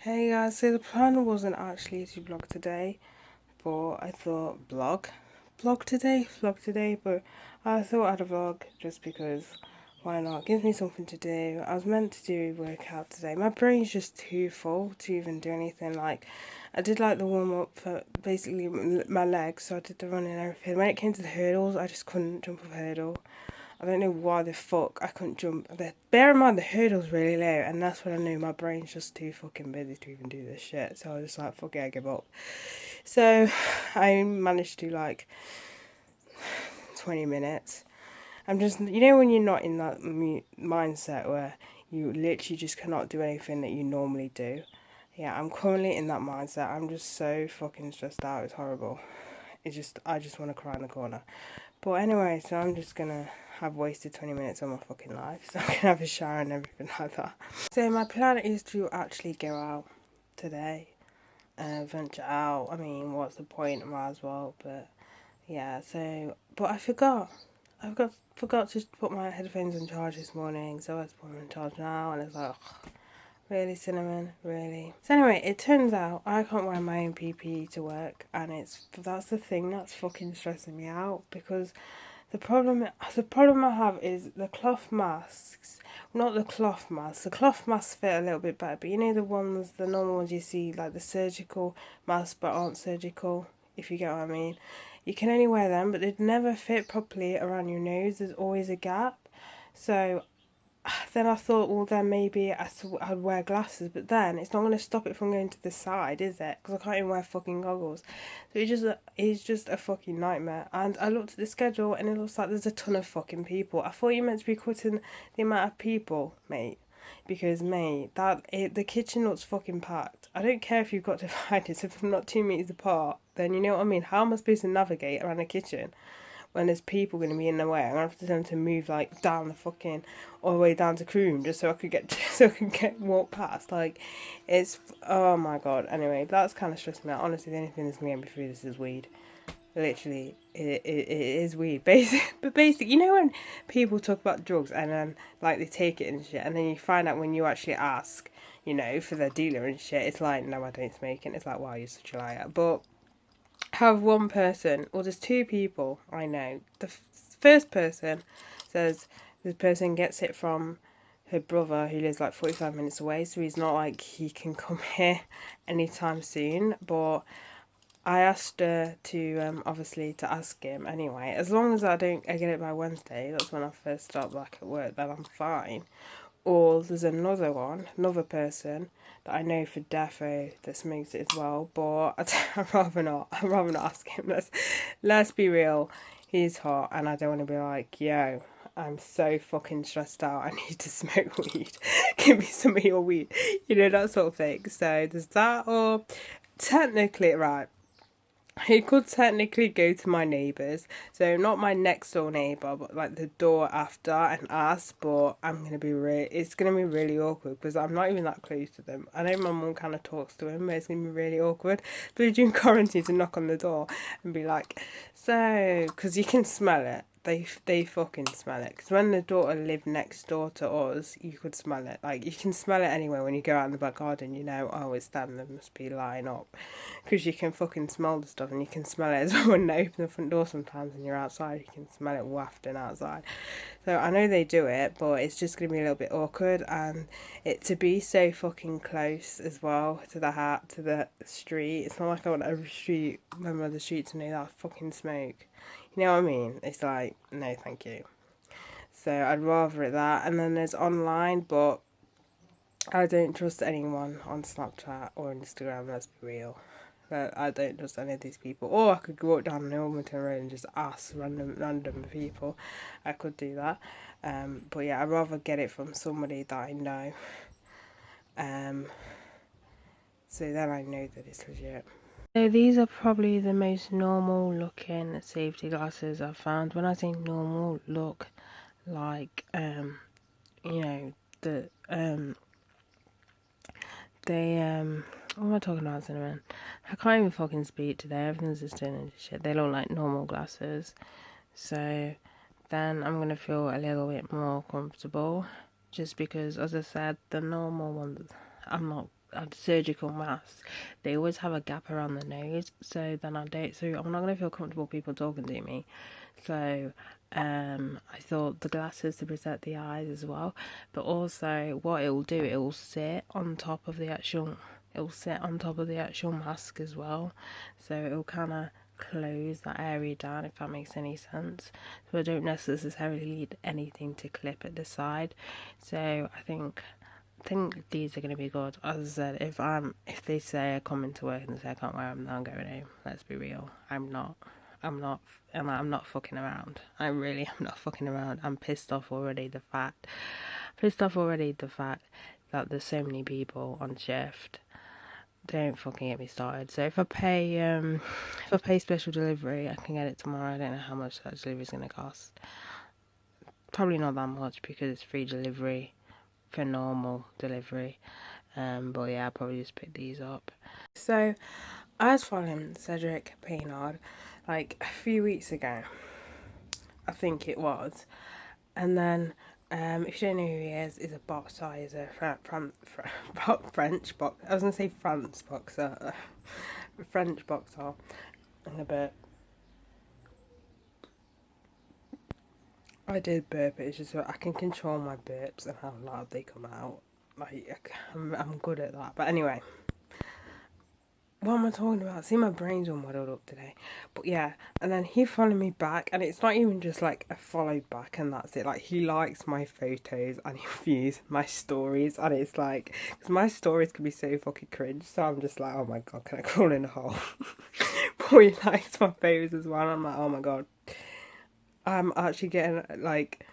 Hey guys, so the plan wasn't actually to vlog today, but I thought vlog today, but I thought I'd vlog just because why not? Gives me something to do. I was meant to do workout today. My brain's just too full to even do anything. Like, I did like the warm up for basically my legs, so I did the running and everything. When it came to the hurdles, I just couldn't jump a hurdle. I don't know why the fuck I couldn't jump. Bear in mind the hurdle's really low, and that's when I knew my brain's just too fucking busy to even do this shit. So I was just like, fuck it, I give up. So I managed to like 20 minutes. I'm just, when you're not in that mindset where you literally just cannot do anything that you normally do. Yeah, I'm currently in that mindset. I'm just so fucking stressed out. It's horrible. I just want to cry in the corner. But anyway, so I'm just gonna have wasted 20 minutes of my fucking life. So I'm gonna have a shower and everything like that. So my plan is to actually go out today and venture out. I mean, what's the point? I might as well. But yeah, so, but I forgot. Forgot to put my headphones on charge this morning. So I was putting them on charge now and it's like, ugh, really, Cinnamon? Really? So anyway, it turns out I can't wear my own PPE to work, and that's the thing that's fucking stressing me out because the problem I have is the cloth masks. Not the cloth masks. The cloth masks fit a little bit better, but the normal ones you see, like the surgical masks but aren't surgical, if you get what I mean. You can only wear them, but they never fit properly around your nose. There's always a gap. So then I thought, well, then maybe I'd wear glasses, but then it's not going to stop it from going to the side, is it? Because I can't even wear fucking goggles. So it's just a fucking nightmare. And I looked at the schedule and it looks like there's a ton of fucking people. I thought you meant to be cutting the amount of people, mate. Because, mate, the kitchen looks fucking packed. I don't care if you've got dividers, if I'm not 2 meters apart, then you know what I mean? How am I supposed to navigate around a kitchen when there's people going to be in the way? I'm going to have to tell them to move like down the fucking all the way down to Croom just so I could get walk past. Like, it's oh my god. Anyway, that's kind of stressing me out. Honestly, the only thing that's going to get me through this is weed. Literally, it is weed. But basically, when people talk about drugs and then like they take it and shit, and then you find out when you actually ask, for their dealer and shit, it's like, no, I don't smoke, and it's like, wow, you're such a liar. But have one person, or there's two people I know. The first person says the person gets it from her brother who lives like 45 minutes away, so he's not like he can come here anytime soon. But I asked her to obviously to ask him anyway. As long as I get it by Wednesday, that's when I first start back at work, then I'm fine. Or there's another person that I know for defo that smokes it as well, but I'd rather not. I'd rather not ask him. Let's be real. He's hot, and I don't want to be like, yo, I'm so fucking stressed out. I need to smoke weed. Give me some of your weed. That sort of thing. So there's that, or technically, right. He could technically go to my neighbours, so not my next door neighbour, but like the door after, and ask. But it's gonna be really awkward because I'm not even that close to them. I know my mum kind of talks to him, but it's gonna be really awkward. But during quarantine, to knock on the door and be like, so, because you can smell it. They fucking smell it. Because when the daughter lived next door to us, you could smell it. Like, you can smell it anyway when you go out in the back garden, oh, it's them, they must be lying up. Because you can fucking smell the stuff, and you can smell it as well when they open the front door sometimes and you're outside. You can smell it wafting outside. So I know they do it, but it's just going to be a little bit awkward. And it to be so fucking close as well to the street. It's not like I want every member of the street to know that I fucking smoke. You know what I mean? It's like, no, thank you. So I'd rather it that. And then there's online, but I don't trust anyone on Snapchat or Instagram, let's be real. But I don't trust any of these people. Or I could walk down Wilmington Road and just ask random people. I could do that. But yeah, I'd rather get it from somebody that I know. So then I know that it's legit. So these are probably the most normal looking safety glasses I've found. When I say normal look, like the they what am I talking about, Cinnamon? I can't even fucking speak today. Everything's just turning into shit. They look like normal glasses. So then I'm gonna feel a little bit more comfortable. Just because, as I said, the normal ones, I'm not surgical masks, they always have a gap around the nose, so then I'm not going to feel comfortable people talking to me. So I thought the glasses to protect the eyes as well, but also what it will do, it will sit on top of the actual mask as well, so it will kind of close that area down, if that makes any sense. So I don't necessarily need anything to clip at the side. So I think these are going to be good. As I said, if they say I come into work and they say I can't wear them, then I'm going home. Let's be real. I'm not fucking around. I really am not fucking around. I'm pissed off already. Pissed off already the fact that there's so many people on shift. Don't fucking get me started. So if I pay special delivery, I can get it tomorrow. I don't know how much that delivery is going to cost. Probably not that much because it's free delivery for normal delivery. But yeah, I'll probably just pick these up. So I was following Cedric Paynard like a few weeks ago, I think it was, and then if you don't know who he is a boxer. He's a French boxer. I was gonna say France boxer, French boxer, in a bit. I did burp it. It's just that I can control my burps and how loud they come out. Like I'm good at that. But anyway, what am I talking about? See, my brain's all muddled up today. But yeah, and then he followed me back, and it's not even just like a follow back and that's it. Like, he likes my photos and he views my stories, and it's like, because my stories can be so fucking cringe, so I'm just like, oh my god, can I crawl in a hole? But he likes my photos as well, and I'm like, oh my god. I'm actually getting like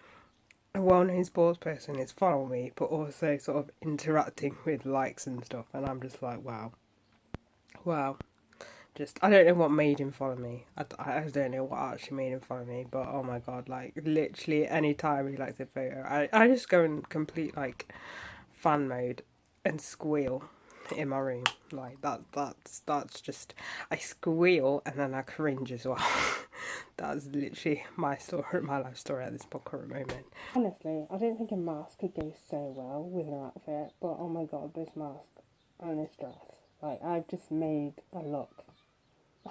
a well-known sports person is following me, but also sort of interacting with likes and stuff, and I'm just like, wow. Just, I don't know what made him follow me. I don't know what actually made him follow me, but oh my god, like, literally any time he likes a photo, I just go in complete, like, fan mode and squeal in my room. Like, that's just, I squeal and then I cringe as well. That's literally my story, my life story at this current moment. Honestly, I don't think a mask could go so well with an outfit, but oh my god, this mask and this dress. Like, I've just made a look.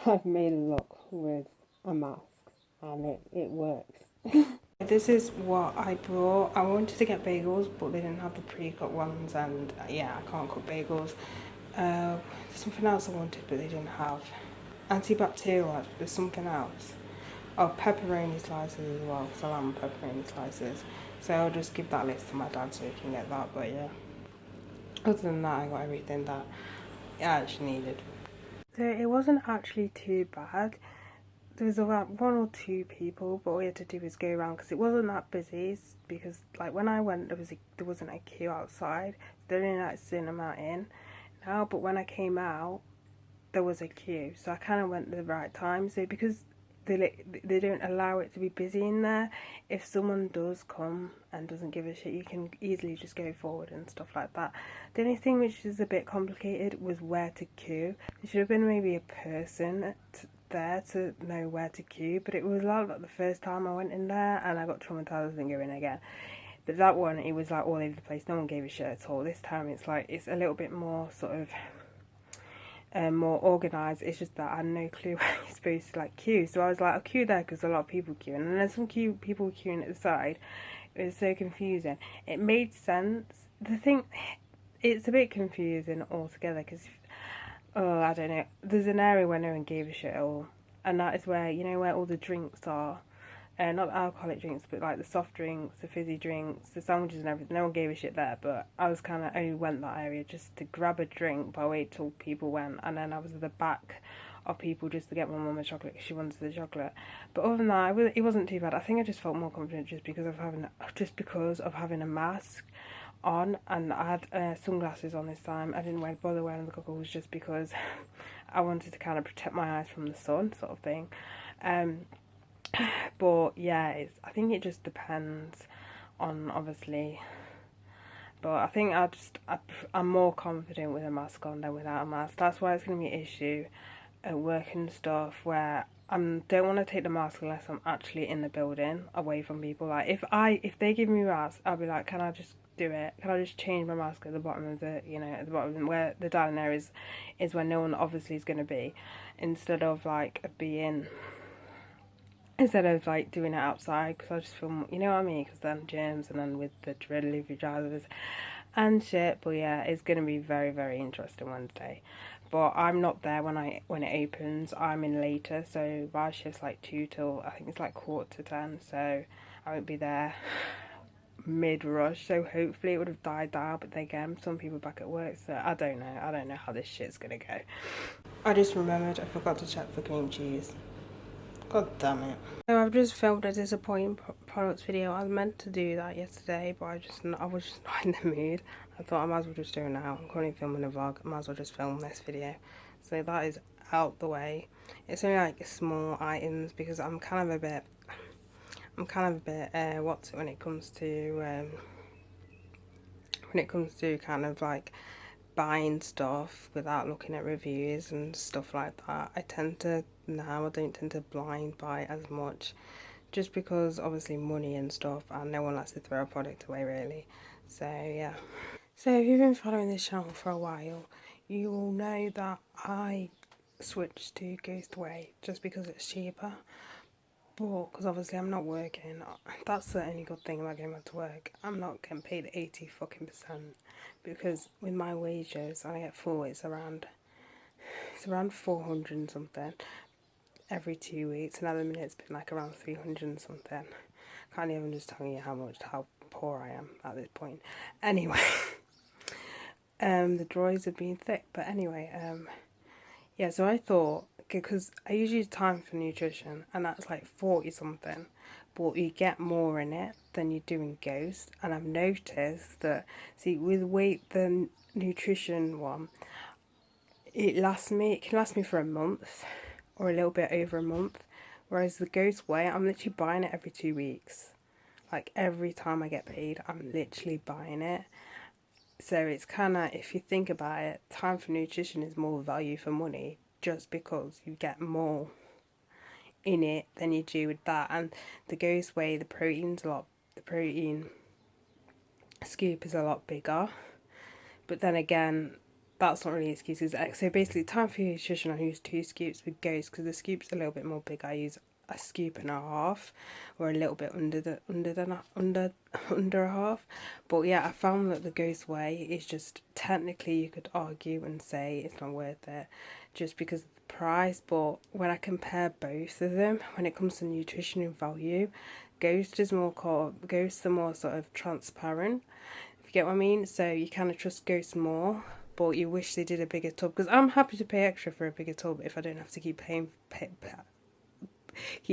I've made a look with a mask and it works. This is what I brought. I wanted to get bagels, but they didn't have the pre-cut ones, and yeah, I can't cook bagels. There's something else I wanted, but they didn't have. Antibacterial, there's something else. Oh, pepperoni slices as well, salami pepperoni slices. So I'll just give that list to my dad so he can get that, but yeah. Other than that, I got everything that I actually needed. So it wasn't actually too bad. There was about one or two people, but all we had to do was go around because it wasn't that busy. Because like when I went, there wasn't a queue outside. There only like a certain amount in now, but when I came out, there was a queue. So I kind of went at the right time. So because they don't allow it to be busy in there, if someone does come and doesn't give a shit, you can easily just go forward and stuff like that. The only thing which is a bit complicated was where to queue. There should have been maybe a person there to know where to queue, but it was like the first time I went in there and I got traumatized and go in again. But that one, it was like all over the place. No one gave a shit at all. This time it's like, it's a little bit more sort of more organised. It's just that I had no clue where you're supposed to like queue. So I was like, I'll queue there because a lot of people queuing, and then there's some people queuing at the side. It was so confusing. It made sense. The thing, it's a bit confusing altogether because, oh, I don't know. There's an area where no one gave a shit at all, and that is where, you know, where all the drinks are. Not the alcoholic drinks, but like the soft drinks, the fizzy drinks, the sandwiches and everything. No one gave a shit there, but I was kind of only went that area just to grab a drink, but I waited till people went, and then I was at the back of people just to get my mum a chocolate because she wanted the chocolate. But other than that, it wasn't too bad. I think I just felt more confident just because of having a mask on, and I had sunglasses on this time. I didn't bother wearing the goggles just because I wanted to kind of protect my eyes from the sun, sort of thing. But yeah, I think it just depends on, obviously. But I think I'm more confident with a mask on than without a mask. That's why it's going to be an issue at work and stuff where I don't want to take the mask unless I'm actually in the building away from people. Like if they give me a mask, I'll be like, can I just do it? Can I just change my mask at the bottom of the, you know, at the bottom where the dining there is where no one obviously is going to be, instead of like doing it outside, because I just feel, you know what I mean, because then gyms and then with the delivery drivers and shit. But yeah, it's going to be very, very interesting Wednesday. But I'm not there when it opens. I'm in later, so my shift's like 2 till, I think it's like 9:45, so I won't be there mid rush. So hopefully it would have died down, but then again, some people back at work, so I don't know how this shit's gonna go. I just remembered I forgot to check for cream cheese. God damn it. So I've just filmed a disappointing products video. I was meant to do that yesterday, but I was just not in the mood. I thought I might as well just do it now. I'm currently filming a vlog. I might as well just film this video. So that is out the way. It's only like small items because I'm kind of a bit when it comes to kind of like buying stuff without looking at reviews and stuff like that. I don't tend to blind buy as much, just because obviously money and stuff, and no one likes to throw a product away really. So yeah. So if you've been following this channel for a while, you will know that I switched to Ghost Way just because it's cheaper. But because obviously I'm not working, that's the only good thing about going back to work. I'm not getting paid 80 fucking %, because with my wages, and I get full, it's around 400 and something every 2 weeks, and at the minute it's been like around 300 and something. Can't even just tell you how poor I am at this point. Anyway, the drawers have been thick, but anyway, yeah, so I thought, because I usually use Time for Nutrition, and that's like 40 something, but you get more in it than you do in Ghost. And I've noticed that, see, with the nutrition one, it can last me for a month, or a little bit over a month, whereas the Ghost Way, I'm literally buying it every 2 weeks. Like, every time I get paid, I'm literally buying it. So it's kind of, if you think about it, Time for Nutrition is more value for money, just because you get more in it than you do with that. And the Ghost Way, the protein scoop is a lot bigger. But then again, that's not really excuses. So basically, Time for Nutrition, I use 2 scoops with Ghost, because the scoop's a little bit more big. I use a scoop and a half, or a little bit under a half. But yeah, I found that the Ghost Way is just, technically you could argue and say it's not worth it just because of the price. But when I compare both of them, when it comes to nutrition and value, Ghost are more sort of transparent, if you get what I mean. So you kind of trust Ghost more, but you wish they did a bigger tub, because I'm happy to pay extra for a bigger tub if I don't have to keep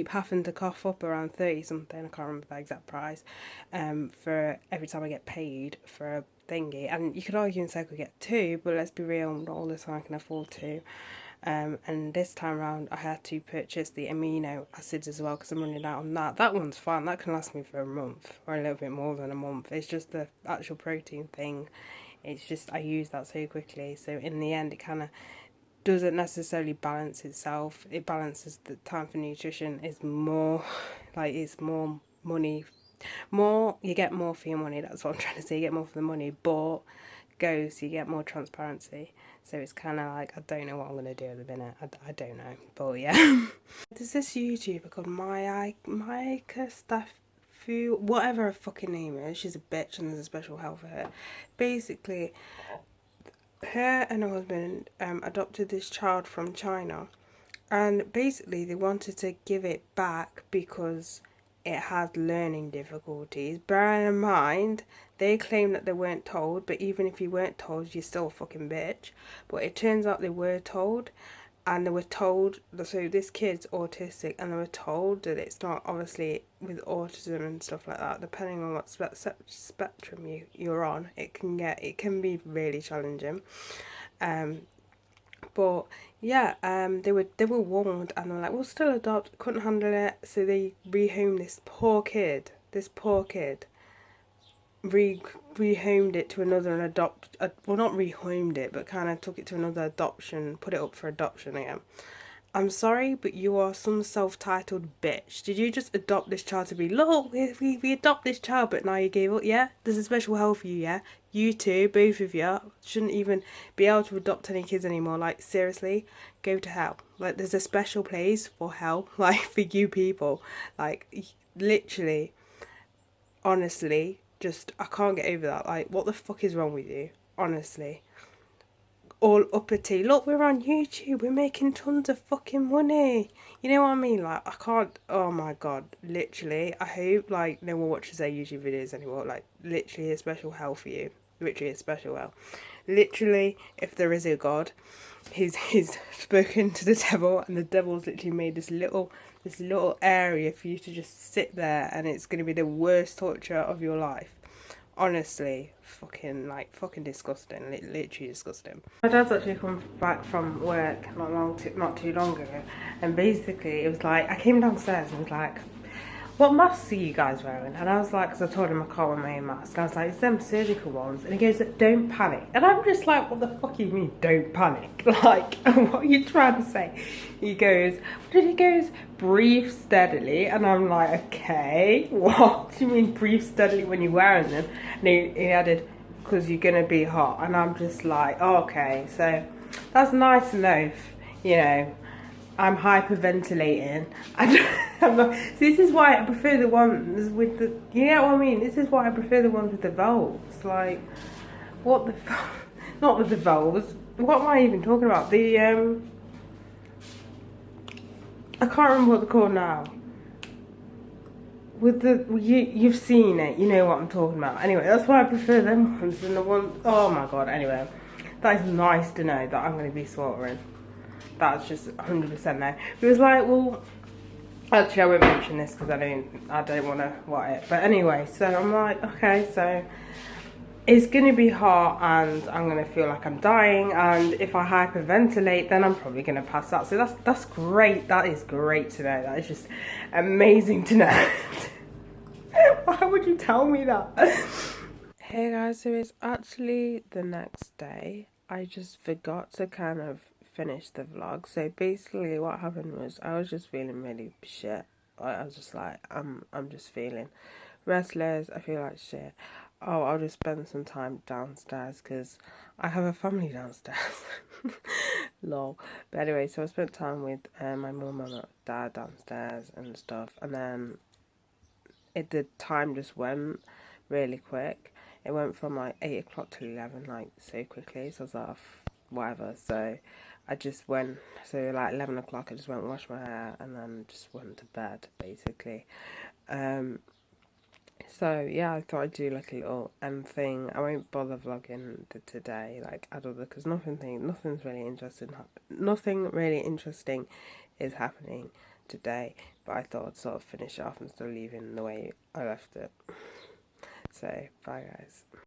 having to cough up around 30 something, I can't remember the exact price, for every time I get paid for a thingy. And you could argue and say I could get 2, but let's be real, not all the time I can afford 2. And this time around I had to purchase the amino acids as well, because I'm running out on that. That one's fine, that can last me for a month, or a little bit more than a month. It's just the actual protein thing, it's just I use that so quickly, so in the end it kind of doesn't necessarily balance itself. It balances the Time for Nutrition is more, like, it's more money, you get more for your money, that's what I'm trying to say, you get more for the money. But Ghost, you get more transparency, so it's kind of like, I don't know what I'm going to do at the minute, I don't know, but yeah. There's this YouTuber called Maika Stafu, whatever her fucking name is, she's a bitch and there's a special hell for her. Basically, her and her husband adopted this child from China, and basically they wanted to give it back because it had learning difficulties. Bearing in mind, they claim that they weren't told, but even if you weren't told, you're still a fucking bitch. But it turns out they were told, and they were told, so this kid's autistic, and they were told that it's not, obviously with autism and stuff like that, depending on what spectrum you're on, it can be really challenging. But yeah, they were warned, and they were like, we'll still adopt, couldn't handle it, so they rehomed this poor kid, rehomed it to another and well, not rehomed it, but kind of took it to another adoption, put it up for adoption again. I'm sorry, but you are some self-titled bitch. Did you just adopt this child to be, look, we adopt this child, but now you gave up, yeah? There's a special hell for you, yeah? You two, both of you, shouldn't even be able to adopt any kids anymore. Like, seriously, go to hell. Like, there's a special place for hell, like, for you people. Like, literally, honestly, just, I can't get over that. Like, what the fuck is wrong with you? Honestly. All uppity. Look, we're on YouTube. We're making tons of fucking money. You know what I mean? Like, I can't. Oh my god. Literally. I hope, like, no one watches their YouTube videos anymore. Like, literally a special hell for you. Literally a special hell. Literally, if there is a God, he's spoken to the devil, and the devil's literally made this little area for you to just sit there, and it's going to be the worst torture of your life. Honestly, fucking disgusting. Literally disgusting. My dad's actually come back from work not too long ago, and basically it was like I came downstairs and was like, "What masks are you guys wearing?" And I was like, because I told him I can't wear my own mask. And I was like, "It's them surgical ones." And he goes, "Don't panic." And I'm just like, "What the fuck do you mean, don't panic?" Like, what are you trying to say? He goes, "Breathe steadily." And I'm like, "Okay, what do you mean breathe steadily when you're wearing them?" And he added, "Because you're going to be hot." And I'm just like, oh, okay, so that's nice to know, you know, I'm hyperventilating. So this is why I prefer the ones with the, you know what I mean? This is why I prefer the ones with the valves. Like, what the not with the valves. What am I even talking about? The, I can't remember what they're called now. With the, you've seen it, you know what I'm talking about. Anyway, that's why I prefer them ones than the ones, oh my god, anyway. That is nice to know that I'm going to be slaughtering. That's just 100% no. It was like, well, actually I won't mention this because I don't want to what it. But anyway, so I'm like, okay, so it's going to be hot and I'm going to feel like I'm dying, and if I hyperventilate then I'm probably going to pass out. So that's great. That is great to know. That is just amazing to know. Why would you tell me that? Hey guys, so it's actually the next day. I just forgot to kind of finish the vlog. So basically what happened was I was just feeling really shit. I was just like, I'm just feeling restless. I feel like shit. Oh, I'll just spend some time downstairs because I have a family downstairs. Lol. But anyway, so I spent time with my mum and dad downstairs and stuff, and then the time just went really quick. It went from like 8 o'clock to 11, like so quickly. So I was like, whatever. So I just went, so like 11 o'clock, I just went and washed my hair and then just went to bed, basically. So yeah, I thought I'd do like a little thing. I won't bother vlogging today, like at all, because nothing's really interesting. Nothing really interesting is happening today. But I thought I'd sort of finish it off instead of leaving the way I left it. So bye guys.